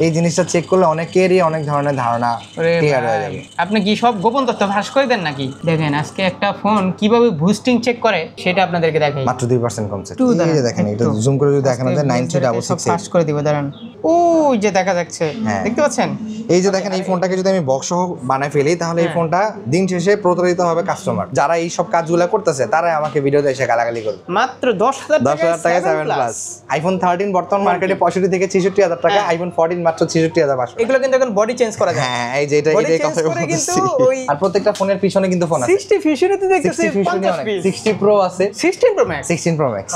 এই জিনিসটা চেক করলে অনেকেরই অনেক ধরনের ধারণা ক্লিয়ার হয়ে যাবে। আপনি কি সব গোপন তথ্য ফাঁস করে দেন নাকি? দেখেন আজকে একটা ফোন কিভাবে বুস্টিং চেক করে সেটা আপনাদেরকে দেখাই। মাত্র 2% কমছে। এই যে দেখেন, এটা জুম করে যদি দেখানো যায় 9366 ফাঁস করে দিব। দাঁড়ান, ওই যে দেখা যাচ্ছে, দেখতে পাচ্ছেন? এই যে দেখেন, এই ফোনটাকে যদি আমি বক্স সহ বানায় ফেলি তাহলে এই ফোনটা দিন শেষে প্রতারিত হবে কাস্টমার। যারা এই সব কাজগুলো করতেছে তারাই আমাকে ভিডিওতে এসে গালাগালি করবে। মাত্র 10,000 টাকায় 7 প্লাস আইফোন 13 বর্তমান মার্কেটে 65 থেকে 66000 টাকা, আইফোন 14 মাত্র 66500। এগুলো কিন্তু এখন বডি চেঞ্জ করা যায়। হ্যাঁ, এই যে এটাই কথা বলছি। আর প্রত্যেকটা ফোনের পিছনে কিন্তু ফোন আছে। 60 ফিউশনেতে দেখতেছি 60 প্রো আছে, 16 Pro Max, 16 Pro max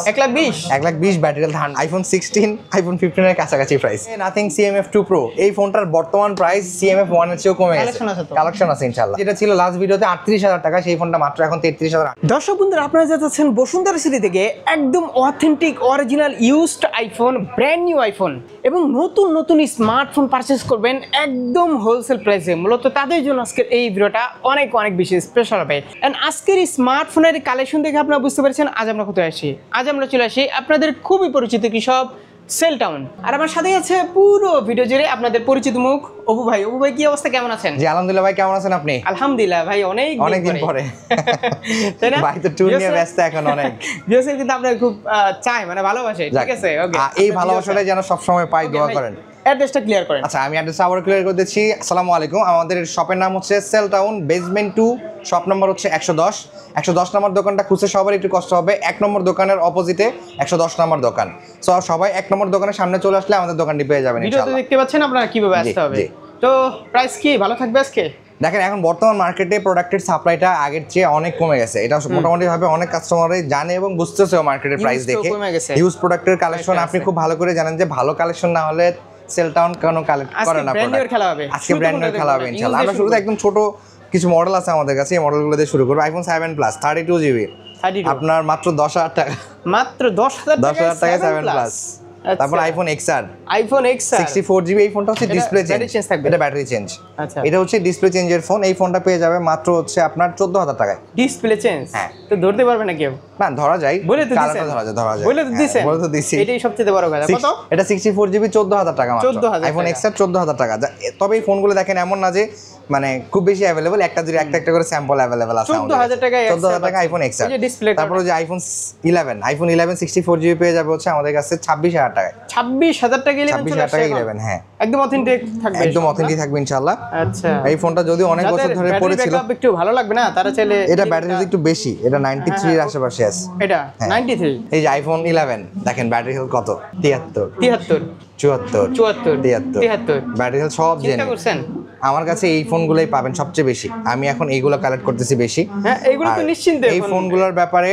120 battery health, iPhone 16 iPhone 15 এর কাছাকাছি প্রাইস। নাথিং CMF2 Pro, এই ফোনটার বর্তমান প্রাইস CMF1 এর চেয়েও কমে গেছে। কালেকশন আছে ইনশাআল্লাহ। যেটা ছিল লাস্ট ভিডিওতে 38000 টাকা, সেই ফোনটা মাত্র এখন 33000। দর্শক বন্ধুরা, আপনারা যাচ্ছেন বসুন্ধরা সিটি থেকে একদম authentic original used iPhone, brand new iPhone এবং নতুন নতুন স্মার্টফোন পারচেজ করবেন একদম হোলসেল প্রাইসে। মূলত তাদের জন্য আজকের এই ভিডিওটা অনেক অনেক বেশি স্পেশাল হবে। এন্ড আজকের এই স্মার্টফোনের কালেকশন দেখে আপনারা বুঝতে পেরেছেন আজ আমরা কোথায় আসি। আজ আমরা চলে আসি আপনাদের খুবই পরিচিত কি সব সেল টাউন। আর আমার সাথেই আছে পুরো ভিডিও জুড়ে আপনাদের পরিচিত মুখ অপু ভাই। অপু ভাই, কি অবস্থা, কেমন আছেন? জি আলহামদুলিল্লাহ ভাই, কেমন আছেন আপনি? আলহামদুলিল্লাহ ভাই, অনেক দিন পরে। তাই না ভাই? তো ট্যুর নিয়ে ব্যস্ত এখন অনেক। ভিউয়ার্স কিন্তু আপনারা খুব চাই, মানে ভালোবাসে। ঠিক আছে, ওকে। এই ভালোবাসাটা যেন সব সময় পাই, দোয়া করেন। অ্যাড্রেসটা ক্লিয়ার করেন। আচ্ছা, আমি অ্যাড্রেস আবার ক্লিয়ার করে দিচ্ছি। আসসালামু আলাইকুম। আমাদের শপের নাম হচ্ছে Cell Town, basement 2, shop number হচ্ছে 110 নম্বর দোকানটা খুঁজতে সবার একটু কষ্ট হবে। 1 নম্বর দোকানের অপোজিটে 110 নম্বর দোকান। সো সবাই 1 নম্বর দোকানের সামনে চলে আসলে আমাদের দোকানটি পেয়ে যাবেন ইনশাআল্লাহ। ভিডিওতে দেখতে পাচ্ছেন আপনারা কিভাবে আসতে হবে। তো প্রাইস কি ভালো থাকবে আজকে? দেখেন, এখন বর্তমান মার্কেটে প্রোডাক্টের সাপ্লাইটা আগের চেয়ে অনেক কমে গেছে। এটা মোটামুটি ভাবে অনেক কাস্টমারই জানে এবং বুঝতেছেও মার্কেটের প্রাইস দেখে। ইউজ প্রোডাক্টের কালেকশন আপনি খুব ভালো করে জানেন যে ভালো কালেকশন না হলে সেল টাউন কেন কালেক্ট করে না। আজকে ব্র্যান্ড নিউ খেলা হবে ইনশাআল্লাহ। আমরা শুরুতে একদম ছোট কিছু মডেল আছে আমাদের কাছে, এই মডেলগুলো দিয়ে শুরু করব। আইফোন 7 প্লাস 32GB আপনার মাত্র 10000 টাকা। মাত্র 10000 টাকায় 7 প্লাস। তারপর আইফোন XR 64GB। এই ফোনটা হচ্ছে ডিসপ্লে চেঞ্জ, এটা ব্যাটারি চেঞ্জ। আচ্ছা, এটা হচ্ছে ডিসপ্লে চেঞ্জের ফোন। এই ফোনটা পেয়ে যাবে মাত্র হচ্ছে আপনার 14000 টাকায়। Display change? হ্যাঁ। তো ধরতে পারবে না কেউ? না, ধরা যায়। বলে তো দিছেন, ধরা যায়। বলে তো দিছেন। বলে তো দিছি। এটাই সবচেয়ে বড় কথা। কত? এটা 64GB 14000 টাকা মাত্র। আইফোন XR 14000 টাকা। তবে এই ফোনগুলো দেখেন এমন না যে মানে খুব বেশি अवेलेबल, একটা করে স্যাম্পল अवेलेबल আছে। 14000 টাকা আইফোন XR। তারপর যে আইফোন 11 64GB পেয়ে যাবে হচ্ছে আমাদের কাছে 26000 টাকায়। 26000 টাকা 11, হ্যাঁ, একদম অথেন্টিক থাকবে, একদম অথেন্টিক থাকবে ইনশাআল্লাহ। আচ্ছা, এই ফোনটা যদি অনেক বছর ধরে পড়েছিল, একটু ভালো লাগবে না, তারা চাইলে এটা ব্যাটারি একটু বেশি, এটা 93 এর আশেপাশে আছে। এটা 93। এই যে আইফোন 11 দেখেন ব্যাটারি হেলথ কত, 73 74 73 ব্যাটারি হেলথ সব জেনে করছেন। আমার কাছে এই ফোনগুলোই পাবেন সবচেয়ে বেশি। আমি এখন এইগুলো কালেক্ট করতেছি বেশি। হ্যাঁ, এইগুলো তো নিশ্চিন্তে। এই ফোনগুলোর ব্যাপারে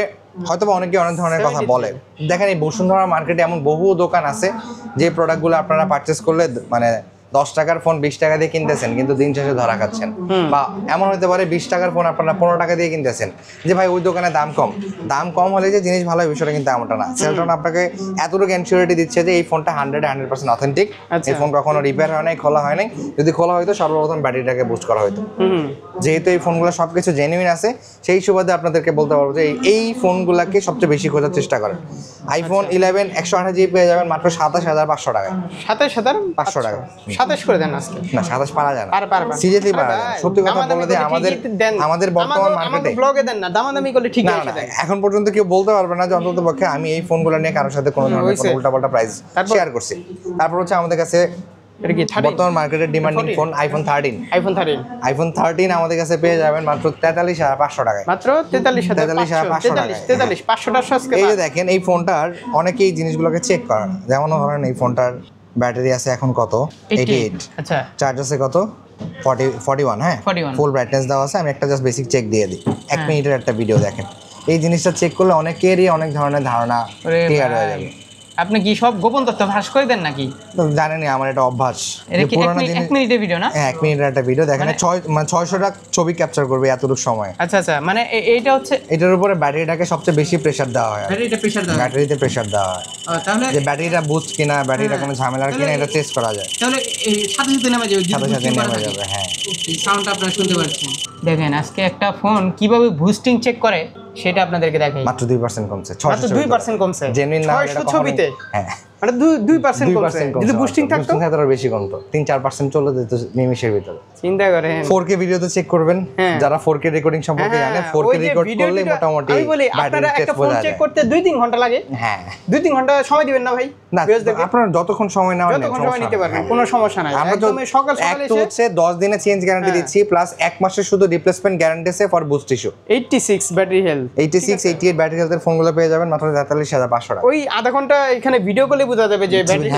হয়তোবা অনেকে অনেক ধরনের কথা বলে। দেখেন, এই বসুন্ধরা মার্কেটে এমন বহু দোকান আছে যে প্রোডাক্টগুলো আপনারা পারচেস করলে মানে 10 টাকার ফোন 20 টাকা দিয়ে কিনতেছেন, কিন্তু দিন শেষে ধরা খাচ্ছেন। বা এমন হতে পারে 20 টাকার ফোন আপনারা 15 টাকা দিয়ে কিনতেছেন, যে ভাই ওই দোকানে দাম কম হলে যে জিনিস ভালো, বিষয়টা কিন্তু এমনটা না। সেলটন আপনাকে এতটুকু এনশিওরিটি দিচ্ছে যে এই ফোনটা 100% অথেন্টিক। এই ফোন কখনো রিপেয়ার হয় নাই, খোলা হয় নাই। যদি খোলা হয়তো সর্বপ্রথম ব্যাটারিটাকে বুস্ট করা হয়তো। যেহেতু এই ফোনগুলো সবকিছু জেনুইন আছে, সেই সুবাদে আপনাদেরকে বলতে পারবো যে এই ফোনগুলোকে সবচেয়ে বেশি খোঁজার চেষ্টা করেন। আইফোন 11 128GB পেয়ে যাবেন মাত্র 27500 টাকায়। 27500 টাকা। 27 করে দেন আজকে। না, 27 পারা যায় না, সিরিয়াসলি পারা যায় না। সত্যি কথা বলতে আমাদের বর্তমান মার্কেটে ব্লগে দেন না, দামাদামি করলে ঠিক আছে। এখন পর্যন্ত কেউ বলতে পারবে না যে অন্তত পক্ষে আমি এই ফোনগুলো নিয়ে কারোর সাথে কোনো ধরনের কোনো উল্টাপাল্টা প্রাইস শেয়ার করছি। তারপর হচ্ছে আমাদের কাছে বর্তমান মার্কেটের ডিমান্ডিং ফোন আইফোন 13 আমাদের কাছে পেয়ে যাবেন মাত্র 43500 টাকায়। মাত্র 43500 টাকা। 500 এই যে দেখেন, এই ফোনটার অনেকেই জিনিসগুলোকে চেক করেন। যেমন ধরেন এই ফোনটার ব্যাটারি আছে এখন কত, 88। আচ্ছা, চার্জ আছে কত, 41। হ্যাঁ, ফুল ব্রাইটনেস দেওয়া আছে। আমি একটা জাস্ট বেসিক চেক দিয়ে দিই। 1 মিনিটের একটা ভিডিও দেখেন। এই জিনিসটা চেক করলে অনেকেরই অনেক ধরনের ধারণা ক্লিয়ার হয়ে যাবে। আপনি কি সব গোপন তথ্য ফাঁস করে দেন নাকি? জানেনই, আমার এটা অভ্যাস। পুরোনো জিনিস 1 মিনিটের ভিডিও না? হ্যাঁ, 1 মিনিটের একটা ভিডিও দেখেন, 600টা ছবি ক্যাপচার করবে এতটুকু সময়। আচ্ছা, মানে এইটা হচ্ছে এটার উপরে ব্যাটারিটাকে সবচেয়ে বেশি প্রেসার দেওয়া হয়। ব্যাটারিতে প্রেসার দেওয়া হয়, তাহলে যে ব্যাটারিটা বুস্ট কিনা, ব্যাটারিটা কোনো ঝামেলার কিনা এটা টেস্ট করা যায়। তাহলে এই সাথে নেমে যাবে, নেমে যাবে। হ্যাঁ, সাউন্ডটা আপনারা শুনতে পাচ্ছেন। দেখেন, আজকে একটা ফোন কিভাবে বুস্টিং চেক করে সেটা আপনাদেরকে দেখাই। মাত্র 2% কমছে। 2% কমছে জেনুইন না, 600 ছবিতে। হ্যাঁ, মানে 2% কমছে যদি বুস্টিং থাকতো আরো বেশি কমতো, 3-4% চলে যেত নিমেষের ভিতরে। চিন্তা করেন 4K ভিডিওতে চেক করবেন, যারা 4K রেকর্ডিং সম্পর্কে জানে 4K রেকর্ড করলে মোটামুটি আমি বলি আপনারা একটা ফোন চেক করতে 2-3 ঘন্টা লাগে। হ্যাঁ 2-3 ঘন্টা সময় দিবেন না ভাই? না আপনারা যতক্ষণ সময় নেওয়ার যতক্ষণ সময় নিতে পারবেন, কোনো সমস্যা নাই। একদম সকাল সকাল এসে হচ্ছে 10 দিনের চেঞ্জ গ্যারান্টি দিচ্ছি, প্লাস 1 মাসের শুধু রিপ্লেসমেন্ট গ্যারান্টি আছে for boost issue. 86 battery health, 86 88 battery হেলথের ফোনগুলো পেয়ে যাবেন মাত্র 43,500 টাকা। ওই আধা ঘন্টা এখানে ভিডিও কলে বোঝা যাবে যে ব্যাটারি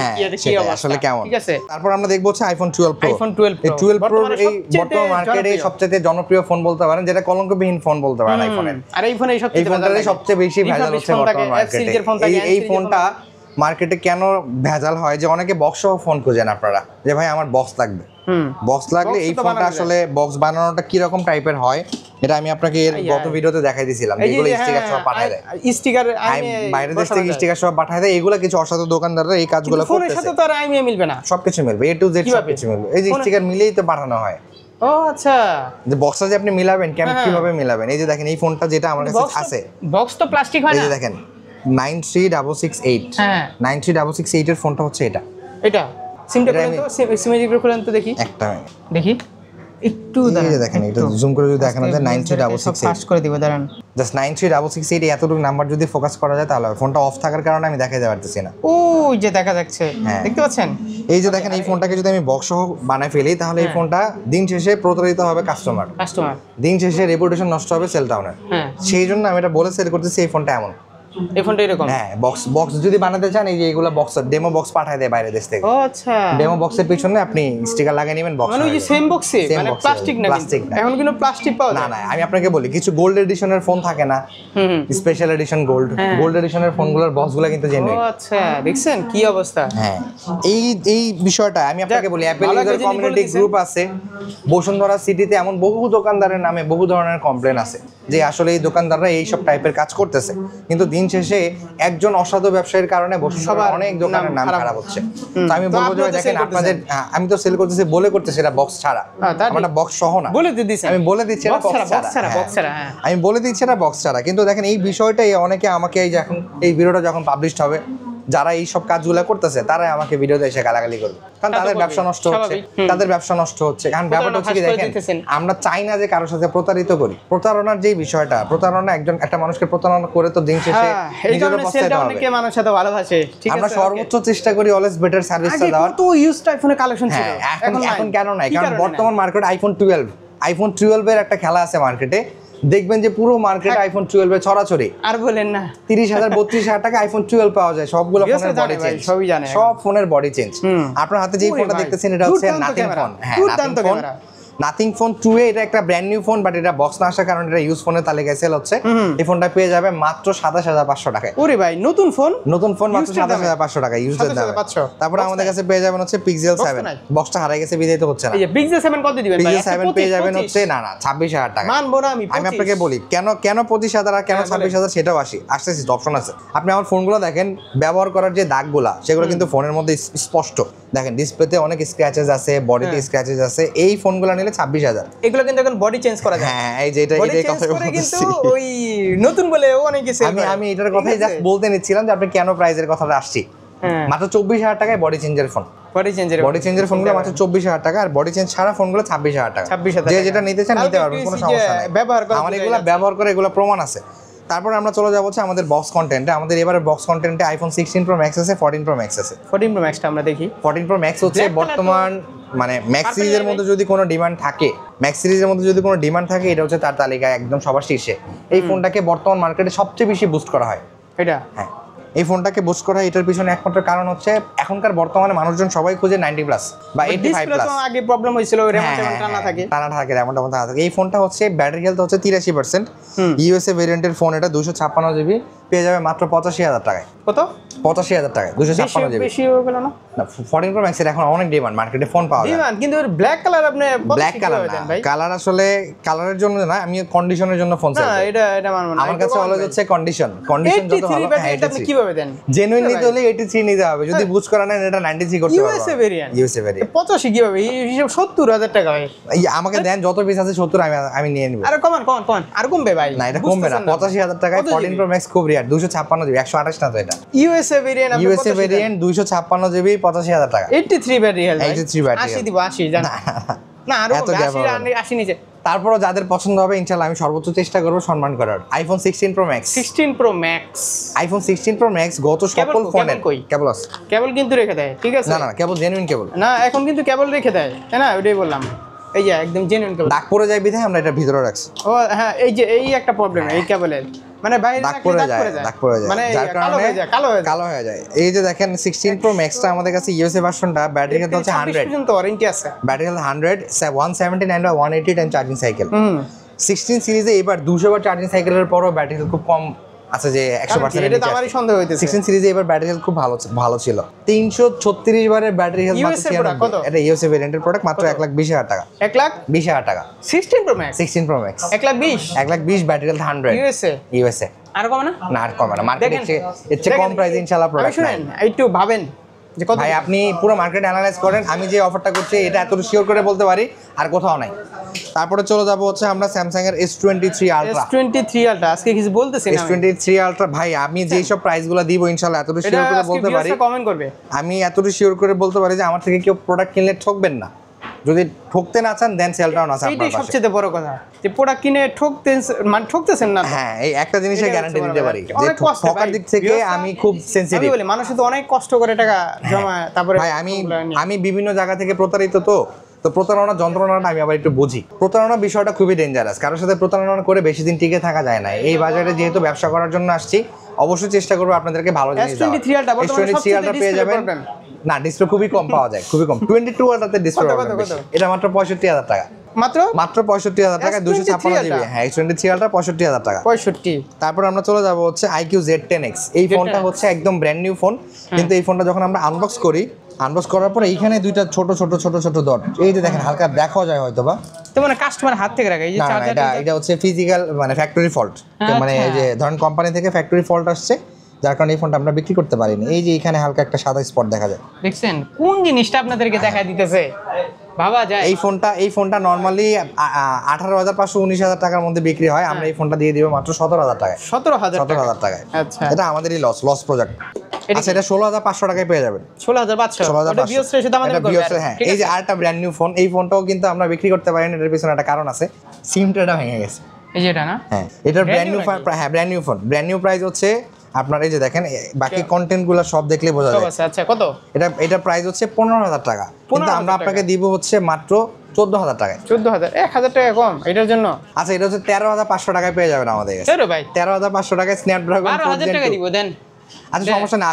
কি অবস্থা আসলে কেমন। ঠিক আছে, তারপর আমরা দেখব হচ্ছে আইফোন 12 প্রো। আইফোন 12 এই 12 প্রো এই বর্তমান মার্কেটে সবচেয়ে জনপ্রিয় ফোন বলতে পারেন, যেটা কলঙ্কবিহীন ফোন বলতে পারেন আইফোনের। আর এই ফোনে এই ফোনটারই সবচেয়ে বেশি ভেজাল হচ্ছে বর্তমান মার্কেটে। এই ফোনটা মার্কেটে কেন ভেজাল হয় যে অনেকে বক্স সহ ফোন খোঁজেন আপনারা, যে ভাই আমার বক্স লাগবে। বক্স লাগলে এই ফোনটা আসলে বক্স বানানোটা কি রকম টাইপের হয় এটা আমি আপনাকে এর গত ভিডিওতে দেখাই দিয়েছিলাম। এগুলো স্টিকার সহ পাঠায় দেয়, স্টিকার বাইরে দেশ থেকে স্টিকার সহ পাঠায় দেয়। এগুলো কিছু অসাধু দোকানদাররা এই কাজগুলো করতেছে। ফোনের সাথে তো আর আইএমআই মিলবে না, সবকিছু মিলবে, A to Z সবকিছু মিলবে। এই যে স্টিকার মিলেই তো পাঠানো হয়। ও আচ্ছা, যে বক্সটা যে আপনি মিলাবেন কিভাবে মিলাবেন, এই যে দেখেন এই ফোনটা যেটা আমার কাছে আছে, বক্স তো প্লাস্টিক হয় না। এই যে দেখেন 93668, হ্যাঁ 93668 এর ফোনটা হচ্ছে এটা। এটা সিমটা খুলেন তো, সিমেজিক খুলেন তো দেখি একটা দেখি একটু এই যে দেখেন এটা জুম করে যদি দেখানো যায় 93668 ফাস্ট করে দিব দাঁড়ান, জাস্ট 93668 এতটুকু নাম্বার যদি ফোকাস করা যায় তাহলে ফোনটা অফ থাকার কারণে আমি দেখাতে পারতেছি না। ওই যে দেখা যাচ্ছে, দেখতে পাচ্ছেন। এই যে দেখেন এই ফোনটাকে যদি আমি বক্স সহ বানায় ফেলি তাহলে এই ফোনটা দিন শেষে প্রতারিত হবে কাস্টমার, দিন শেষে রেপুটেশন নষ্ট হবে সেল টাউনের। সেই জন্য আমি এটা বলে সেল করতেছি এই ফোনটা এমন। এই ফোনটা এরকম, হ্যাঁ বক্স যদি বানাতে চান এই যে এগুলা বক্স ডেমো বক্স পাঠায় দেয় বাইরে দেশ থেকে। ও আচ্ছা, ডেমো বক্সের পিছনে আপনি স্টিকার লাগিয়ে নেবেন, বক্স মানে ওই যে সেম বক্সে, মানে প্লাস্টিক না, এখন কিন্তু প্লাস্টিক পাওয়া যায় না। আমি আপনাকে বলি কিছু গোল্ড এডিশনের ফোন থাকে না, স্পেশাল এডিশন গোল্ড এডিশনের ফোনগুলোর বক্সগুলো কিন্তু জেনুইন। ও আচ্ছা, দেখছেন কি অবস্থা। হ্যাঁ এই বিষয়টা আমি আপনাকে বলি, অ্যাপল ইউজার কমিউনিটি গ্রুপ আছে বসুন্ধরা সিটিতে, এমন বহু দোকানদারের নামে বহু ধরনের কমপ্লেন আছে যে আসলে এই দোকানদাররা এই সব টাইপের কাজ করতেছে, কিন্তু দিন শেষে একজন অসাধু ব্যবসায়ীর কারণে বসুন্ধরার অনেক দোকানের নাম খারাপ হচ্ছে। তো আমি বলবো যে দেখেন আপনাদের, আমি তো সেল করতেছি বলে করতেছি, এটা বক্স ছাড়া, আমরা বক্স সহ না, বলে দিচ্ছি, আমি বলে দিচ্ছি এটা বক্স ছাড়া, আমি বলে দিচ্ছি এটা বক্স ছাড়া। কিন্তু দেখেন এই বিষয়টাই অনেকে আমাকে এই যে এখন এই ভিডিওটা যখন পাবলিশড হবে, যারা এই সব কাজগুলো করতেছে তারাই আমাকে ভিডিওতে এসে গালাগালি করবে, কারণ তাদের ব্যবসা নষ্ট হচ্ছে, কারণ ব্যাপারটা হচ্ছে কি দেখেন, আমরা চাই না যে কারোর সাথে প্রতারিত করি। প্রতারণার যে বিষয়টা, প্রতারণা একটা মানুষকে প্রতারণা করে তো দিন শেষে নিজেরও পস্তাইতে হবে। অনেকে মানুষের সাথে ভালোবাসে, ঠিক আছে, আমরা সর্বোচ্চ চেষ্টা করি অলওয়েজ বেটার সার্ভিসটা দেওয়ার। তো ইউজড আইফোনের কালেকশন ছিল, এখন কেন নাই, কারণ বর্তমান মার্কেটে আইফোন 12 এর একটা খেলা আছে মার্কেটে। দেখবেন যে পুরো মার্কেটে আইফোন 12 এর ছড়াছড়ি, আর বলেন না 30,000 32,000 টাকা আইফোন 12 পাওয়া যায়, সবগুলো ফোনের বডি চেঞ্জ, সবই জানে, সব ফোনের বডি চেঞ্জ। আপনার হাতে যে ফোনটা দেখতেছেন এটা হচ্ছে nothing phone, nothing phone 2A, এটা একটা ব্র্যান্ড নিউ ফোন, বাট এটা বক্স না আসার কারণে এটা ইউজ ফোনের তালিকায় সেল হচ্ছে। এই ফোনটা পেয়ে যাবে মাত্র 27,500 টাকায়। ওরে ভাই, নতুন ফোন মাত্র 27,500 টাকা ইউজের দামে। তারপর আমাদের কাছে পেয়ে যাবেন হচ্ছে পিক্সেল 7, বক্সটা হারিয়ে গেছে বিদায় তো হচ্ছে না। এই যে পিক্সেল 7 কত দিবেন ভাই? পিক্সেল 7 পেয়ে যাবেন হচ্ছে না 26,000 টাকা। মানবো না আমি আপনাকে বলি কেন 25,000 আর কেন 26,000 সেটাও আসতেছি, অপশন আছে। আপনি আমার ফোনগুলো দেখেন, ব্যবহার করার যে দাগগুলা সেগুলো কিন্তু ফোনের মধ্যে স্পষ্ট। দেখেন ডিসপ্লেতে অনেক স্ক্র্যাচেস আছে, বডিতে স্ক্র্যাচেস আছে। এই ফোনগুলো নিলে 26,000। এগুলো কিন্তু এখন বডি চেঞ্জ করা যায়। হ্যাঁ এই যে এটাই কথা বলছি, কিন্তু ওই নতুন বলে অনেক কিছু আমি এটার কথাই জাস্ট বলতে নিচ্ছিলাম যে আপনি কেন প্রাইসের কথাটা আসছি। মাত্র 24,000 টাকায় বডি চেঞ্জের ফোন, বডি চেঞ্জের ফোনগুলো মাত্র 24,000 টাকা, আর বডি চেঞ্জ ছাড়া ফোনগুলো 26,000 টাকা। যে যেটা নিতে চান নিতে পারবেন, কোনো সমস্যা নাই। আমার এগুলো ব্যবহার করে এগুলো প্রমাণ আছে। তারপর আমরা চলে যাবো হচ্ছে আমাদের বক্স কন্টেন্টে। আমাদের এবারে বক্স কন্টেন্টে আইফোন 16 প্রো ম্যাক্স আছে, 14 প্রো ম্যাক্স আছে। 14 প্রো ম্যাক্সটা আমরা দেখি। 14 প্রো ম্যাক্স হচ্ছে বর্তমান মানে ম্যাক্স সিরিজের মধ্যে যদি কোনো ডিমান্ড থাকে, এটা হচ্ছে তার তালিকায় একদম সবার শীর্ষে। এই ফোনটাকে বর্তমান মার্কেটে সবচেয়ে বেশি বুস্ট করা হয়। এটা হ্যাঁ, এই ফোনটাকে বুস্ট করা, এটার পিছনে একমাত্র কারণ হচ্ছে এখনকার বর্তমানে মানুষজন সবাই খোঁজে 90+ বা 85+। আগে প্রবলেম হয়েছিল টানা থাকে। এই ফোনটা হচ্ছে ব্যাটারি হেলথ হচ্ছে 83%, ইউএসএ ভেরিয়েন্টের ফোন। এটা 256 জিবি পেয়ে যাবে মাত্র 85,000 টাকায়। কত? 85,000 টাকায় 256 জিবি। বেশি হয়ে গেল না? 14 প্রো ম্যাক্স এর এখন অনেক ডিমান্ড, মার্কেটে ফোন পাওয়া যায়। ডিমান্ড, কিন্তু ব্ল্যাক কালার আপনি ব্ল্যাক কালার দেন ভাই। কালার আসলে কালারের জন্য না, আমি কন্ডিশনের জন্য ফোন চাই। না এটা মানব না, আমার কাছে অলওয়েজ হচ্ছে কন্ডিশন যত ভালো। হ্যাঁ, এটা আপনি কিভাবে দেন? জেনুইন নিতে হলে 83 নিতে হবে, যদি বুঝ করা নেন এটা 93 করতে পারবেন। ইউএসএ ভেরিয়েন্ট 85 কিভাবে? এই হিসাব 70,000 টাকা ভাই। আমাকে দেন যত পিস আছে 70 আমি নিয়ে নিব। আরে কমান আর কমবে ভাই? না এটা কমবে না, 85,000 টাকায় 14 প্রো ম্যাক্স খুব রেয়ার। আর 256 জিবি 128 না তো এটা USA variant USA variant 256 GB 85000 টাকা 83 ব্যাটারি 83 ব্যাটারি 80 দিব 80 জান না আরো এত gap হবে না। 80 নিচে। তারপরও যাদের পছন্দ হবে ইনশাআল্লাহ আমি সর্বোচ্চ চেষ্টা করব সম্মান করার। IPhone 16 Pro Max 16 Pro max iPhone 16 Pro max গত সকল ফোনের কেবল আছে, কেবল কিন্তু রেখে দেয়, ঠিক আছে? না না কেবল জেনুইন কেবল না এখন কিন্তু কেবল রেখে দেয়, তাই না? ওইটাই বললাম, এই যে একদম জেনুইন কেবল। দাগ পড়ে যায় বিধায় আমরা এটা ভিতরে রাখছি। ও হ্যাঁ, এই যে এই একটা প্রবলেম এই কেবলের, মানে বাইরে দাগ পড়ে যায়, দাগ পড়ে যায়, মানে যার কালো কারণে হয়ে যায়, কালো হয়ে যায়। এই যে দেখেন 16 প্রো ম্যাক্সটা আমাদের কাছে ইউএসএ ভার্সনটা ব্যাটারি হেলথ হচ্ছে 100 পর্যন্ত ওয়ারেন্টি আছে, ব্যাটারি হেলথ 100 179 বা 180 টাইম চার্জিং সাইকেল। 16 সিরিজে এবার 200 বার চার্জিং সাইকেলের পরও ব্যাটারি হেলথ খুব কম আছে যে 100% এটা তো আমারই সন্দেহ হইতেছে। 16 সিরিজে এবার ব্যাটারি হেলথ খুব ভালো ছিল। 336 বারের ব্যাটারি হেলথ মাত্র 96। এটা ইউএসএ ভেরিয়েন্টের প্রোডাক্ট, মাত্র 1,20,000 টাকা। 1,20,000 টাকা 16 Pro Max 16 Pro Max 1,20,000 1,20,000 battery health 100 USA. আর কম না? না আর কমে না, মার্কেটে এর চেয়ে কম প্রাইসে ইনশাআল্লাহ প্রোডাক্ট নাই। শুনেন একটু ভাবেন যে কত। ভাই আপনি পুরো মার্কেট অ্যানালাইজ করেন, আমি যে অফারটা করছি এটা এত শিওর করে বলতে পারি আর কোথাও নাই। তারপরে চলে যাব হচ্ছে আমরা স্যামসাং এর S23 আলট্রা। S23 আলট্রা আজকে কিছু বলতেছেন না? S23 আলট্রা ভাই আমি যেই সব প্রাইসগুলো দিব ইনশাআল্লাহ এতটুকু শিওর করে বলতে পারি, কমেন্ট করবে, আমি এতটুকু শিওর করে বলতে পারি যে আমার থেকে কেউ প্রোডাক্ট কিনলে ঠকবেন না। যদি ঠকতে না চান দেন সেল ডাউন আছে আপনার এইটাই পাশে। সবচেয়ে বড় কথা যে প্রোডাক্ট কিনে ঠকতেছেন না। হ্যাঁ এই একটা জিনিসের গ্যারান্টি দিতে পারি যে অনেক কষ্ট ঠকার দিক থেকে আমি খুব সেনসিটিভ। আমি বলি মানুষ তো অনেক কষ্ট করে টাকা জমায়, তারপরে ভাই আমি বিভিন্ন জায়গা থেকে প্রতারিত তো প্রতারণা যন্ত্রণাটা আমি আবার একটু বুঝি। প্রতারণা বিষয়টা খুবই ডেঞ্জারাস, কারোর সাথে প্রতারণা করে বেশি দিন টিকে থাকা যায় না। এই বাজারে যেহেতু ব্যবসা করার জন্য আসছি অবশ্যই চেষ্টা করবো আপনাদেরকে ভালো জিনিস দেওয়ার। S23 আলট্রা বর্তমানে S23 আলট্রা পেয়ে যাবেন না, ডিসপ্লে খুবই কম পাওয়া যায়, খুবই কম। 22 আলট্রাতে ডিসপ্লে এটা মাত্র 65,000 টাকা, মাত্র 65,000 টাকা 256 জিবি। হ্যাঁ S23 আলট্রা 65,000 টাকা 65। তারপর আমরা চলে যাব হচ্ছে IQ Z10X। এই ফোনটা হচ্ছে একদম ব্র্যান্ড নিউ ফোন, কিন্তু এই ফোনটা যখন আমরা আনবক্স করার পরে এইখানে দুইটা ছোট ডট, এই যে দেখেন হালকা দেখা যায় হয়তো বা, তো মানে কাস্টমার হাত থেকে রাখে এই যে না এটা হচ্ছে ফিজিক্যাল মানে ফ্যাক্টরি ফল্ট। মানে এই যে ধরেন কোম্পানি থেকে ফ্যাক্টরি ফল্ট আসছে, যার কারণে এই ফোনটা আমরা বিক্রি করতে পারিনি। এই যে এখানে হালকা একটা সাদা স্পট দেখা যায়, দেখছেন কোন জিনিসটা আপনাদেরকে দেখা দিতেছে ভাবা যায়। এই ফোনটা নরমালি 18,500 19,000 টাকার মধ্যে বিক্রি হয়, আমরা এই ফোনটা দিয়ে দিব মাত্র 17,000 টাকায়। 17,000 টাকায়। আচ্ছা এটা আমাদেরই লস প্রজেক্ট। আচ্ছা এটা 16,500 টাকায় পেয়ে যাবেন। 16,500 এটা বিওস এর সাথে আমাদের করবে। হ্যাঁ এই যে আরেকটা ব্র্যান্ড নিউ ফোন, এই ফোনটাও কিন্তু আমরা বিক্রি করতে পারিনি, এর পিছনে একটা কারণ আছে, সিমটা ভেঙে গেছে। এই যে এটা না, হ্যাঁ এটার brand new phone, brand new price হচ্ছে আপনার এই যে দেখেন বাকি কন্টেন্টগুলো সব দেখলে বোঝা যায়। আচ্ছা কত? এটা প্রাইস হচ্ছে 15,000 টাকা, কিন্তু আমরা আপনাকে দিব হচ্ছে মাত্র 14,000 টাকায়। 14,000 1,000 টাকা কম এটার জন্য। আচ্ছা এটা হচ্ছে 13,500 টাকায় পেয়ে যাবেন আমাদের কাছে। ভাই 13,500 টাকায় স্ন্যাপড্রাগন 12,000 টাকা দিব দেন। আচ্ছা সমস্যা না,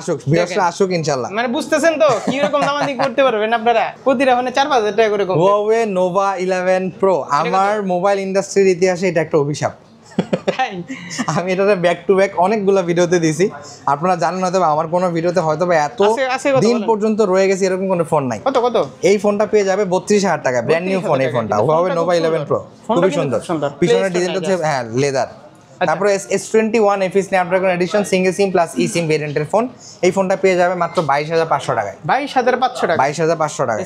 আসুক ইনশাআল্লাহ। মানে বুঝতেছেন তো কি রকম দামাদি করতে পারবেন আপনারা, প্রতিটা ফোনে 4-5,000 টাকা করে কম। Huawei Nova 11 Pro আমার মোবাইল ইন্ডাস্ট্রির ইতিহাসে এটা একটা অভিশাপ। আমি এটাতে ব্যাক টু ব্যাক অনেকগুলো ভিডিওতে দিছি, আপনারা জানেন হয়তো আমার কোনো ভিডিওতে হয়তো এত দিন পর্যন্ত রয়ে গেছে এরকম কোনো ফোন নাই। কত? এই ফোনটা পেয়ে যাবে 32,000 টাকা, ব্র্যান্ড নিউ ফোন। এই ফোনটা Huawei Nova 11 Pro খুবই সুন্দর, পিছনের ডিজাইনটা হচ্ছে হ্যাঁ লেদার। তারপরে S21 FE Snapdragon edition single SIM plus e SIM ভেরিয়েন্টের ফোন, এই ফোনটা পেয়ে যাবে মাত্র 22,500 টাকায়। 22,500 টাকা 22,500 টাকা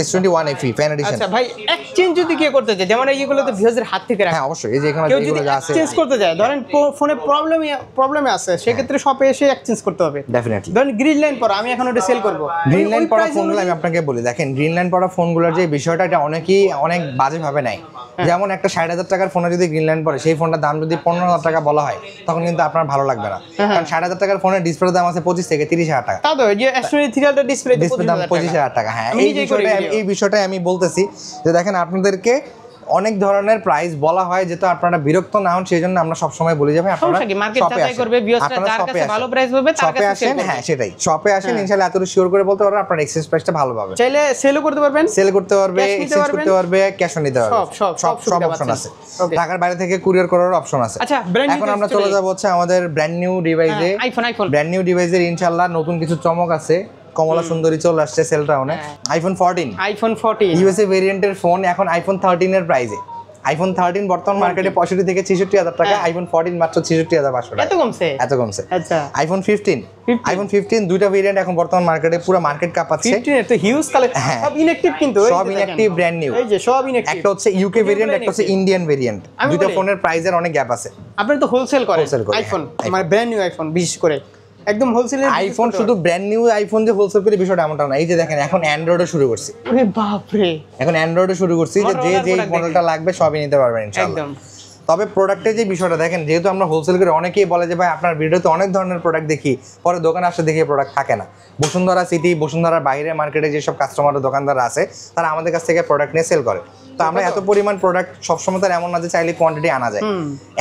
S21 FE ফ্যান এডিশন। আচ্ছা ভাই এক্সচেঞ্জ যদি কে করতে চায়, যেমন এইগুলো তো ভিউয়ারদের হাত থেকে রাখে। হ্যাঁ অবশ্যই, এই যে এখানে কেউ যদি যেগুলো আছে এক্সচেঞ্জ করতে যায়, ধরেন ফোনে প্রবলেমে আছে, সেক্ষেত্রে শপে এসে এক্সচেঞ্জ করতে হবে ডেফিনেটলি। ধরেন গ্রিন লাইন পড়া, আমি এখন ওটা সেল করব। গ্রিন লাইন পড়া ফোনগুলো আমি আপনাকে বলি, দেখেন গ্রিন লাইন পড়া ফোনগুলোর যে বিষয়টা এটা অনেকেই অনেক বাজে ভাবে নেয়। যেমন একটা 60,000 টাকার ফোনে যদি গ্রিন লাইন পড়ে, সেই ফোনটার দাম যদি 15,000 টাকা বলা হয় তখন কিন্তু আপনার ভালো লাগবে না, কারণ 60,000 টাকার ফোনের ডিসপ্লের দাম আছে 25 থেকে 30,000 টাকা। তা তো যে S23 আলট্রা ডিসপ্লে দাম 25,000 টাকা। হ্যাঁ এই বিষয়টা আমি বলতেছি যে দেখেন আপনাদেরকে অনেক ধরনের প্রাইস বলা হয়, যেহেতু আপনারা বিরক্ত না হন সেই জন্য আমরা সবসময় বলি যে ভাই আপনারা শপে আসেন। হ্যাঁ সেটাই, শপে আসেন ইনশাআল্লাহ এতটুকু শিওর করে বলতে পারবেন আপনারা এক্সচেঞ্জ প্রাইসটা ভালো পাবেন। চাইলে সেলও করতে পারবেন, সেল করতে পারবে, এক্সচেঞ্জ করতে পারবে, ক্যাশ অন নিতে পারবে, সব অপশন আছে। ঢাকার বাইরে থেকে কুরিয়ার করার অপশন আছে। আচ্ছা এখন আমরা চলে যাব হচ্ছে আমাদের ব্র্যান্ড নিউ ডিভাইসে। ব্র্যান্ড নিউ ডিভাইসের ইনশাআল্লাহ নতুন কিছু চমক আছে, কমলা সুন্দরী চলে আসছে সেল টাউনে। iPhone 14 iPhone 14 ইউএসএ ভেরিয়েন্টের ফোন এখন iPhone 13 এর প্রাইসে। আইফোন 13 বর্তমান মার্কেটে 65 থেকে 66,000 টাকা, আইফোন 14 মাত্র 66,500 টাকা। এত কমছে? এত কমছে। আচ্ছা, আইফোন 15 দুইটা ভেরিয়েন্ট এখন বর্তমান মার্কেটে পুরো মার্কেট কাঁপাচ্ছে। 15 এর তো হিউজ কালেকশন, হ্যাঁ। সব ইনঅ্যাকটিভ কিন্তু, সব ইনঅ্যাকটিভ, ব্র্যান্ড নিউ। এই যে সব ইনঅ্যাকটিভ। একটা হচ্ছে ইউকে ভেরিয়েন্ট, একটা হচ্ছে ইন্ডিয়ান ভেরিয়েন্ট। আমি দুইটা বলি- ফোনের প্রাইসের অনেক গ্যাপ আছে। আপনি তো হোলসেল করেন Wholesale করি, আইফোন, হ্যাঁ, মানে ব্র্যান্ড নিউ আইফোন বিশেষ করে, একদম হোলসেলের আইফোন শুধু ব্র্যান্ড নিউ আইফোন যে হোলসেল করে বিষয়টা এমনটা না। এই যে দেখেন এখন অ্যান্ড্রয়েডও শুরু করছি, ওরে বাপ রে, এখন অ্যান্ড্রয়েডও শুরু করছি, যে যে Motorola যে product মডেলটা লাগবে সবই নিতে পারবেন ইনশাআল্লাহ। একদম। তবে প্রোডাক্টের যে বিষয়টা দেখেন, যেহেতু আমরা হোলসেল করে, অনেকেই বলে যে ভাই আপনার ভিডিওতে অনেক ধরনের প্রোডাক্ট দেখি, পরে দোকানে আসলে দেখি প্রোডাক্ট থাকে না। বসুন্ধরা সিটি, বসুন্ধরার বাইরে মার্কেটে যেসব কাস্টমার দোকানদার আছে তারা আমাদের কাছ থেকে প্রোডাক্ট নিয়ে সেল করে। তো আমরা এত পরিমাণ প্রোডাক্ট সবসময় তার এমন না যে চাইলে কোয়ান্টিটি আনা যায়।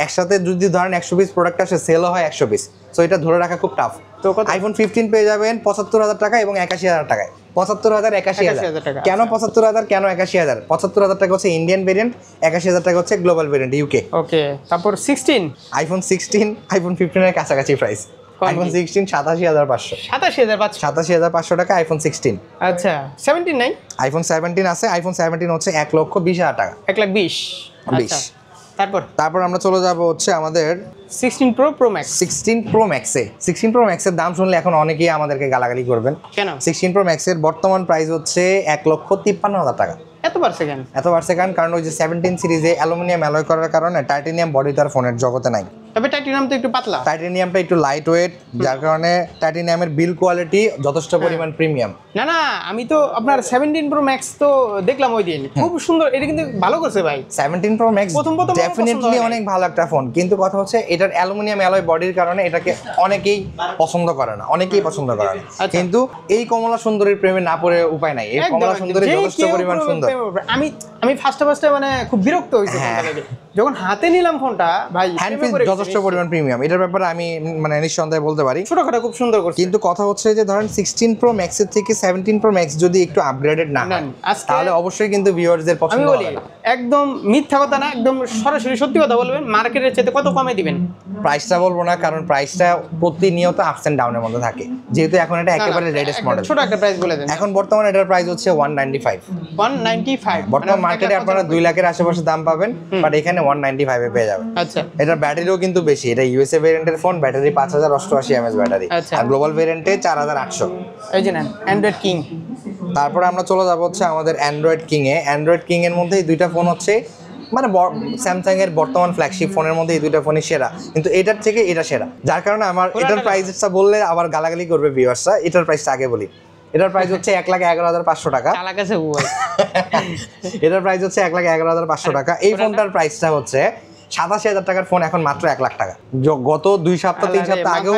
একসাথে যদি ধরেন 100 পিস প্রোডাক্ট আসে, সেলও হয় 100 পিস, সো এটা ধরে রাখা খুব টাফ। তো কত? আইফোন 15 পেয়ে যাবেন 75,000 টাকা এবং 81,000 টাকায়। 75,000, 81,000 টাকা। কেন 75,000, কেন 81,000? 75,000 টাকা হচ্ছে ইন্ডিয়ান ভেরিয়েন্ট, 81,000 টাকা হচ্ছে গ্লোবাল ভেরিয়েন্ট ইউকে। ওকে, তারপর 16 আইফোন 16 আইফোন 15 এর কাছাকাছি প্রাইস। আইফোন 16 87,500, 87,500। 87,500 টাকা আইফোন 16। আচ্ছা, 17 নাই? আইফোন 17 আছে, আইফোন 17 হচ্ছে 1,20,000 টাকা। 1,20,000। 20 আচ্ছা, তারপর আমরা চলে যাব হচ্ছে আমাদের 16 প্রো ম্যাক্স। 16 প্রো ম্যাক্সে। 16 প্রো ম্যাক্সের দাম শুনলে এখন অনেকেই আমাদেরকে গালাগালি করবেন। কেন? 16 প্রো ম্যাক্সের বর্তমান প্রাইস হচ্ছে 1,53,000 টাকা। এত বাড়ছে কেন? এত বাড়ছে কারণ ওই যে 17 সিরিজে অ্যালুমিনিয়াম অ্যালয় করার কারণে টাইটানিয়াম বডি তার ফোনের জগতে নাই। তবে টাইটানিয়াম তো একটু পাতলা। টাইটানিয়ামটা একটু লাইট ওয়েট, যার কারণে টাইটানিয়ামের বিল কোয়ালিটি যথেষ্ট পরিমাণ প্রিমিয়াম। না না, আমি তো আপনার 17 প্রো ম্যাক্স তো দেখলাম ওই দিন, খুব সুন্দর, এটা কিন্তু ভালো করছে ভাই। 17 প্রো ম্যাক্স প্রথম আমার পছন্দ ডেফিনেটলি হয় নাই। অনেক ভালো একটা ফোন, কিন্তু কথা হচ্ছে এটার অ্যালুমিনিয়াম অ্যালয় বডির কারণে এটাকে অনেকেই পছন্দ করে না, আচ্ছা। কিন্তু এই কমলা সুন্দরীর প্রেমে না পড়ে উপায় নাই। এই একদম, কমলা একদম। সুন্দরী যে যথেষ্ট কেউ পরিমাণ পুরো সুন্দর। আমি ফার্স্টে মানে খুব বিরক্ত হয়েছি হ্যাঁ। ফোনটা দেখে। যখন হাতে নিলাম ফোনটা ভাই, হ্যান্ড প্রেমে ফিল পড়ে গেছি। যথেষ্ট পরিমাণ প্রিমিয়াম, এটার ব্যাপারে আমি মানে নিঃসন্দেহে বলতে পারি। ছোটখাটো খুব সুন্দর করছে। কিন্তু কথা হচ্ছে যে ধরেন 16 প্রো ম্যাক্সের থেকে 17 প্রো ম্যাক্স যদি একটু আপগ্রেডেড না হয়, আজকে তাহলে অবশ্যই কিন্তু ভিউয়ারদের আমি পছন্দ বলি হবে না। একদম মিথ্যা কথা না, একদম সরাসরি সত্যি কথা বলবেন, মার্কেটের চাইতে কত কমে দিবেন? প্রাইসটা বলবো না, কারণ প্রাইসটা প্রতিনিয়ত আপস এন্ড ডাউনের মধ্যে থাকে, যেহেতু এখন এটা একেবারে লেটেস্ট মডেল। ছোট একটা প্রাইস বলে দেন। এখন বর্তমানে এটার প্রাইস হচ্ছে 195। 195 বর্তমান মার্কেটে আপনারা 2 লাখের আশেপাশে দাম পাবেন, বাট এখানে 195 এ পেয়ে যাবেন। আচ্ছা, এটার ব্যাটারিও কিন্তু বেশি, এটা ইউএসএ ভেরিয়েন্টের ফোন, ব্যাটারি 5088 এমএএইচ ব্যাটারি, আচ্ছা। আর গ্লোবাল ভেরিয়েন্টে 4800। এই যে নেন অ্যান্ড্রয়েড কিং। তারপরে আমরা চলে যাব হচ্ছে আমাদের অ্যান্ড্রয়েড কিং এ। অ্যান্ড্রয়েড কিং এর মধ্যে এই দুইটা ফোন হচ্ছে মানে স্যামসাং এর বর্তমান ফ্ল্যাগশিপ ফোনের মধ্যে এই দুইটা ফোনই সেরা, কিন্তু এটার থেকে এটা সেরা, যার কারণে আমার এটার প্রাইসটা বললে আবার গালাগালি করবে ভিউয়ার্সরা। এটার প্রাইসটা আগে বলি। এটার প্রাইস হচ্ছে 1,11,500 টাকা। চালাক আছে ভাই। এটার প্রাইস হচ্ছে 1,11,500 টাকা। এই ফোনটার প্রাইসটা হচ্ছে 87,000 টাকার ফোন এখন মাত্র 1 লাখ টাকা। গত 2 সপ্তাহ 3 সপ্তাহ আগেও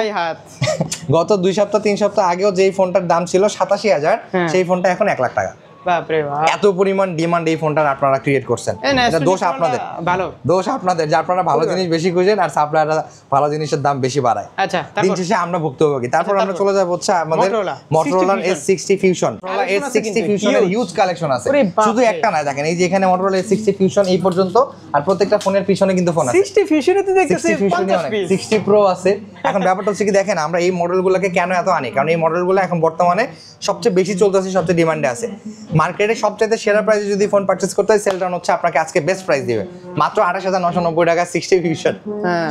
গত 2 সপ্তাহ 3 সপ্তাহ আগেও যেই ফোনটার দাম ছিল 87,000, সেই ফোনটা এখন 1 লাখ টাকা। বাপরে বাপ, এত পরিমাণ ডিমান্ড এই ফোনটার আপনারা ক্রিয়েট করছেন, এটা দোষ আপনাদের। ভালো দোষ আপনাদের যে আপনারা ভালো জিনিস বেশি খুঁজেন আর সাপ্লায়াররা ভালো জিনিসের দাম বেশি বাড়ায়। আচ্ছা, দিন শেষে আমরা ভুক্তভোগী। তারপর আমরা চলে যাব হচ্ছে আমাদের Motorola S60 Fusion। S60 Fusion এর হিউজ কালেকশন আছে, শুধু একটা না। দেখেন এই যে এখানে Motorola S60 Fusion এই পর্যন্ত, আর প্রত্যেকটা ফোনের পিছনে কিন্তু ফোন আছে। 60 ফিউশনে তো দেখতেছি 60 Fusion 60 Pro আছে। এখন ব্যাপারটা হচ্ছে কি, দেখেন আমরা এই মডেলগুলোকে কেন এত আনি, কারণ এই মডেলগুলো এখন বর্তমানে সবচেয়ে বেশি চলতেছে, সবচেয়ে ডিমান্ডে আছে। মার্কেটে সবচেয়ে সেরা প্রাইসে যদি ফোন পারচেজ করতে হয়, সেল ডাউন হচ্ছে আপনাকে আজকে বেস্ট প্রাইস দিবে মাত্র 28,990 টাকা 60 Fusion। হ্যাঁ,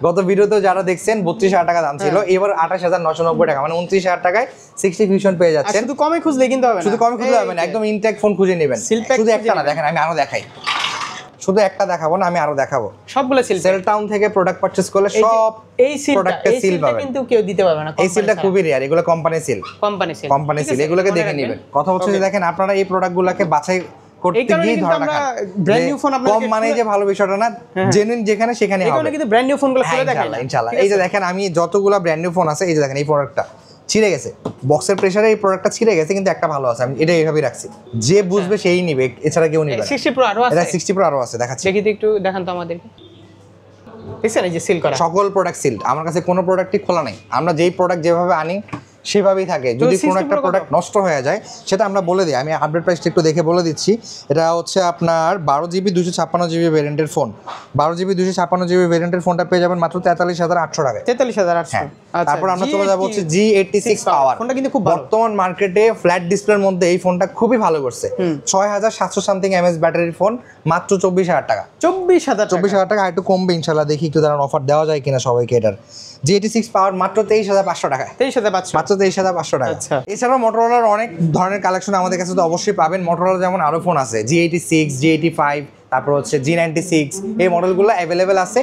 গত ভিডিওতে যারা দেখছেন 32,000 টাকা দাম ছিল, এবার 28,990 টাকা, মানে 29,000 টাকায় 60 Fusion পেয়ে যাচ্ছেন। শুধু কমে খুঁজলে কিন্তু হবে না, শুধু কমে খুঁজলে হবে না, একদম ইনটেক ফোন খুঁজে নেবেন। শুধু একটা না, দেখেন আমি আরো দেখাই, শুধু একটা দেখাবো না, আমি আরো দেখাবো। সবগুলো সিল। সেল টাউন থেকে প্রোডাক্ট পারচেজ করলে সব এই প্রোডাক্টে সিল পাবেন, কিন্তু কেউ দিতে পারবে না। এই সিলটা খুবই রেয়ার, এগুলো কোম্পানি সিল। কোম্পানি সিল এগুলোকে দেখে নেবেন। কথা হচ্ছে যে দেখেন আপনারা এই প্রোডাক্টগুলোকে বাছাই করতে গিয়ে ধরে রাখেন, ব্র্যান্ড নিউ ফোন আপনাদের কম মানে যে ভালো বিষয়টা না, জেনুইন যেখানে সেখানে হবে। এগুলো কিন্তু ব্র্যান্ড নিউ ফোনগুলো খুলে দেখাই ইনশাআল্লাহ। এই যে দেখেন আমি যতগুলো ব্র্যান্ড নিউ ফোন আছে, এই যে দেখেন এই প্রোডাক্টটা ছিঁড়ে গেছে, বক্সের প্রেসারে এই প্রোডাক্টটা ছিঁড়ে গেছে, কিন্তু একটা ভালো আছে, আমি এটা এইভাবেই রাখছি, যে বুঝবে সেই নিবে, এছাড়া কেউ নিবে না। 60 প্রো আরো আছে, এটা 60 প্রো আরো আছে, দেখাচ্ছি। দেখি তো একটু দেখান তো আমাদেরকে। দেখছেন এই যে সিল করা সকল প্রোডাক্ট সিল, আমার কাছে কোনো প্রোডাক্টই খোলা নাই। আমরা যেই প্রোডাক্ট যেভাবে আনি সেভাবেই থাকে। যদি কোনো একটা প্রোডাক্ট নষ্ট হয়ে যায় সেটা আমরা বলে দিই। আমি আপডেট প্রাইসটা একটু দেখে বলে দিচ্ছি। এটা হচ্ছে আপনার 12GB 256GB ভেরিয়েন্টের ফোন। 12GB 256GB ভেরিয়েন্টের ফোনটা পেয়ে যাবেন মাত্র 43,800 টাকায়। 43,800। তারপর আমরা চলে যাবো হচ্ছে G86 পাওয়ার। ফোনটা কিন্তু খুব বর্তমান মার্কেটে ফ্ল্যাট ডিসপ্লের মধ্যে এই ফোনটা খুবই ভালো করছে। 6700 সামথিং এমএএইচ ব্যাটারির ফোন, মাত্র 24,000 টাকা। 24,000 টাকা। আর একটু কমবে ইনশাআল্লাহ, দেখি একটু দাঁড়ান অফার দেওয়া যায় কিনা সবাইকে এটার। G86 পাওয়ার মাত্র 23,500 টাকায়। 23,500 মাত্র 23,500 টাকা। আচ্ছা। এছাড়াও মোটরোলার অনেক ধরনের কালেকশন আমাদের কাছে তো অবশ্যই পাবেন। মোটরোলা যেমন আরো ফোন আছে, G86, G85, তারপর হচ্ছে G96, এই মডেলগুলো অ্যাভেলেবেল আছে,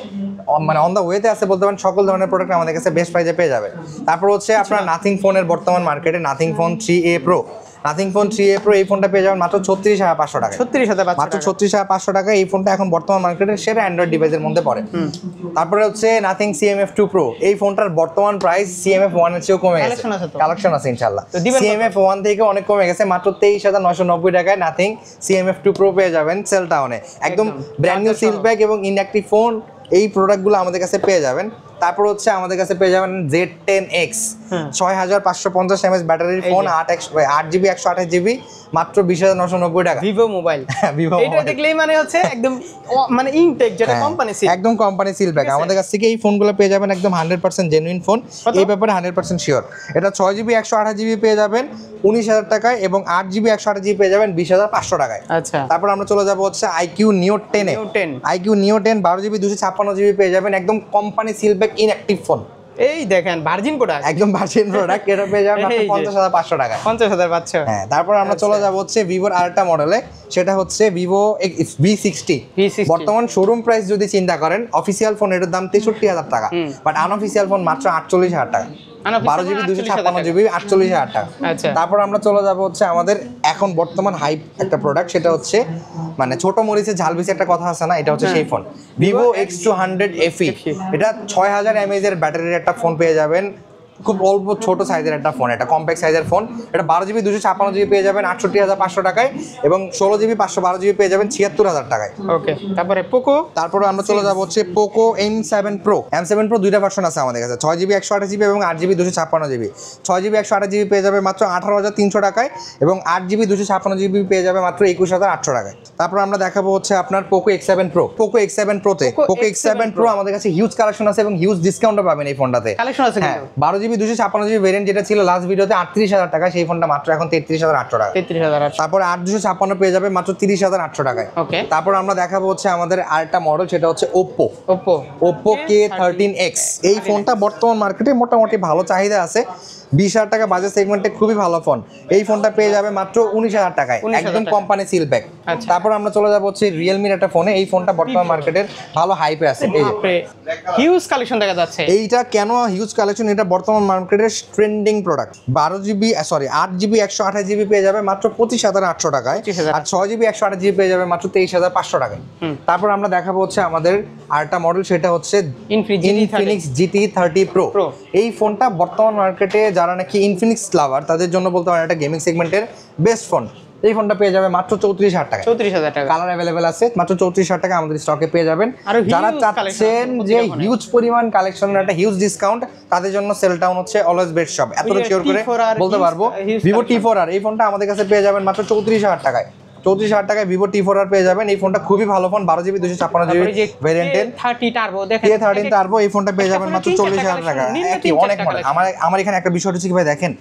মানে অন দ্য ওয়েতে আছে বলতে পারেন। সকল ধরনের প্রোডাক্ট আমাদের কাছে বেস্ট প্রাইসে পেয়ে যাবে। তারপর হচ্ছে আপনার নাথিং ফোনের বর্তমান মার্কেটে nothing phone 3A Pro, nothing phone 3A Pro এই ফোনটা পেয়ে যাবেন মাত্র 36,500 টাকা। 36,500 মাত্র 36,500 টাকা। এই ফোনটা এখন বর্তমান মার্কেটের সেরা অ্যান্ড্রয়েড ডিভাইসের মধ্যে পড়ে। তারপরে হচ্ছে নাথিং CMF2 Pro, এই ফোনটার বর্তমান প্রাইস CMF1 এর চেয়েও কমে গেছে। কালেকশন আছে ইনশাআল্লাহ। CMF1 থেকে অনেক কমে গেছে, মাত্র 23,990 টাকায় নাথিং CMF2 Pro পেয়ে যাবেন সেলটাউনে। একদম ব্র্যান্ড নিউ সিল প্যাক এবং ইনঅ্যাক্টিভ ফোন, এই প্রোডাক্টগুলো আমাদের কাছে পেয়ে যাবেন। তারপর হচ্ছে আমাদের কাছে পেয়ে যাবেন Z10X, 6550 mAh ব্যাটারির ফোন, 8GB 128GB, মাত্র 20,990 টাকা। Vivo mobile. ভিভো এটা দেখলেই মানে হচ্ছে একদম মানে ইনটেক, যেটা কোম্পানি সিল, একদম কোম্পানি সিল প্যাক। আমাদের কাছ থেকে এই ফোনগুলো পেয়ে যাবেন একদম 100% জেনুইন ফোন, এই ব্যাপারে 100% শিওর। এটা 6GB 128GB পেয়ে যাবেন 19,000 টাকায় এবং 8GB 128GB পেয়ে যাবেন 20,500 টাকায়। আচ্ছা। তারপর আমরা চলে যাব হচ্ছে IQ Neo 10 এ। IQ Neo 10 12GB 256GB পেয়ে যাবেন একদম company seal pack inactive phone. এই দেখেন ভার্জিন প্রোডাক্ট, একদম ভার্জিন প্রোডাক্ট। এটা পেয়ে যাবেন মাত্র 50,500 টাকায়। 50,500। হ্যাঁ, তারপর আমরা চলে যাব হচ্ছে ভিভোর আরেকটা মডেলে, সেটা হচ্ছে ভিভো V60। বর্তমান শোরুম প্রাইস যদি চিন্তা করেন, অফিসিয়াল ফোন এটার দাম 63,000 টাকা, বাট আনঅফিসিয়াল ফোন মাত্র 48,000 টাকা। 12GB 256GB 48,000 টাকা। তারপর আমরা চলে যাব হচ্ছে আমাদের এখন বর্তমান হাইপ একটা প্রোডাক্ট, সেটা হচ্ছে মানে ছোট মরিচে ঝাল বেশি একটা কথা আছে না, এটা হচ্ছে সেই ফোন Vivo X200 FE। এটা 6000 mAh এর ব্যাটারির একটা ফোন পেয়ে যাবেন, খুব অল্প ছোট সাইজের একটা ফোন, এটা কম্প্যাক্ট সাইজের ফোন। এটা 12GB 256GB পেয়ে যাবেন 68,500 টাকায় এবং 16GB 512GB পেয়ে যাবেন 76,000 টাকায়। ওকে। তারপরে পোকো, তারপরে আমরা চলে যাব হচ্ছে Poco M7 Pro। M7 Pro দুইটা ভার্সন আছে আমাদের কাছে, 6GB 128GB এবং 8GB 256GB। 6GB 128GB পেয়ে যাবে মাত্র 18,300 টাকায় এবং 8GB 256GB পেয়ে যাবে মাত্র 21,800 টাকায়। তারপর আমরা দেখাবো হচ্ছে আপনার Poco X7 Pro। Poco X7 Pro তে পোকো X7 Pro আমাদের কাছে হিউজ কালেকশন আছে এবং হিউজ ডিসকাউন্টও পাবেন এই ফোনটাতে। কালেকশন আছে কিন্তু 12GB 256GB ভেরিয়েন্ট যেটা ছিল লাস্ট ভিডিওতে 38,000 টাকা, সেই ফোনটা মাত্র এখন 33,800 টাকা। 33,800। তারপর 8/256 পেয়ে যাবে মাত্র 30,800 টাকায়। ওকে। তারপর আমরা দেখাবো হচ্ছে আমাদের আরেকটা মডেল, সেটা হচ্ছে Oppo K13X। এই ফোনটা বর্তমান মার্কেটে মোটামুটি ভালো চাহিদা আছে, 20,000 টাকা বাজেট সেগমেন্টে খুবই ভালো ফোন। এই ফোনটা পেয়ে যাবে মাত্র 19,000 টাকায়, একদম কোম্পানি সিল প্যাক। তারপর আমরা চলে যাবো হচ্ছে Realme একটা ফোনে, এই ফোনটা বর্তমান মার্কেটের ভালো হাইপে আছে। এই যে হিউজ কালেকশন দেখা যাচ্ছে। এইটা কেন হিউজ কালেকশন, এটা বর্তমান মার্কেটের ট্রেন্ডিং প্রোডাক্ট। 8GB 128GB পেয়ে যাবে মাত্র 25,800 টাকায়, আর 6GB 128GB পেয়ে যাবে মাত্র 23,500 টাকায়। তারপর আমরা দেখাবো হচ্ছে আমাদের আরেকটা মডেল, সেটা হচ্ছে Infinix GT30 Pro। এই ফোনটা বর্তমান মার্কেটে যারা নাকি ইনফিনিক্স লাভার তাদের জন্য বলতে পারেন একটা গেমিং সেগমেন্টের বেস্ট ফোন। এই ফোনটা পেয়ে যাবে মাত্র 34,000 টাকা। 34,000 টাকা। কালার অ্যাভেলেবেল আছে, মাত্র 34,000 টাকা আমাদের স্টকে পেয়ে যাবেন। যারা চাচ্ছেন যে হিউজ পরিমাণ কালেকশনের একটা হিউজ ডিসকাউন্ট, তাদের জন্য সেলটাউন হচ্ছে অলওয়েজ বেস্ট শপ। এতটা শিওর করে বলতে পারবো। Vivo T4R এই ফোনটা আমাদের কাছে পেয়ে যাবেন মাত্র 34,000 টাকায়। 34,000 টাকায় Vivo T4R পেয়ে যাবেন। এই ফোনটা খুবই ভালো ফোন, 12GB 256GB ভেরিয়েন্টের K30 টার্বো। দেখেন K13 টার্বো, এই ফোনটা পেয়ে যাবেন মাত্র 40,000 টাকা। অনেক মডেল। আমার এখানে একটা বিষয় হচ্ছে কি ভাই, দেখেন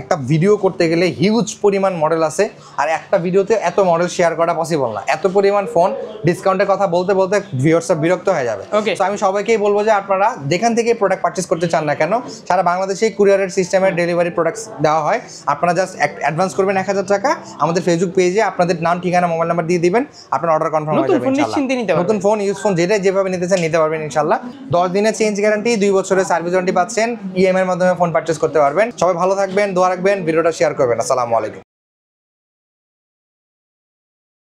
একটা ভিডিও করতে গেলে হিউজ পরিমাণ মডেল আছে, আর একটা ভিডিওতে এত মডেল শেয়ার করা পসিবল না। এত পরিমাণ ফোন ডিসকাউন্টের কথা বলতে বলতে ভিউয়ার্সরা বিরক্ত হয়ে যাবে। তো আমি সবাইকেই বলবো যে আপনারা যেখান থেকে প্রোডাক্ট পারচেস করতে চান না কেন, সারা বাংলাদেশে কুরিয়ারের সিস্টেমে ডেলিভারি প্রোডাক্টস দেওয়া হয়। আপনারা জাস্ট অ্যাডভান্স করবেন 1,000 টাকা, আমাদের ফেসবুক পেজে আপনাদের নাম, ঠিকানা, মোবাইল নাম্বার দিয়ে দিবেন, আপনার অর্ডার কনফার্ম হয়ে যাবে ইনশাআল্লাহ। নতুন ফোন, ইউজ ফোন, যেটাই যেভাবে নিতে চান নিতে পারবেন ইনশাআল্লাহ। 10 দিনের চেঞ্জ গ্যারান্টি, 2 বছরের সার্ভিস ওয়ারেন্টি পাচ্ছেন। ইএমআই এর মাধ্যমে ফোন পারচেস করতে পারবেন। সবাই ভালো থাকবেন, দোয়া রাখবেন, ভিডিওটা শেয়ার করবেন। আসসালামু আলাইকুম।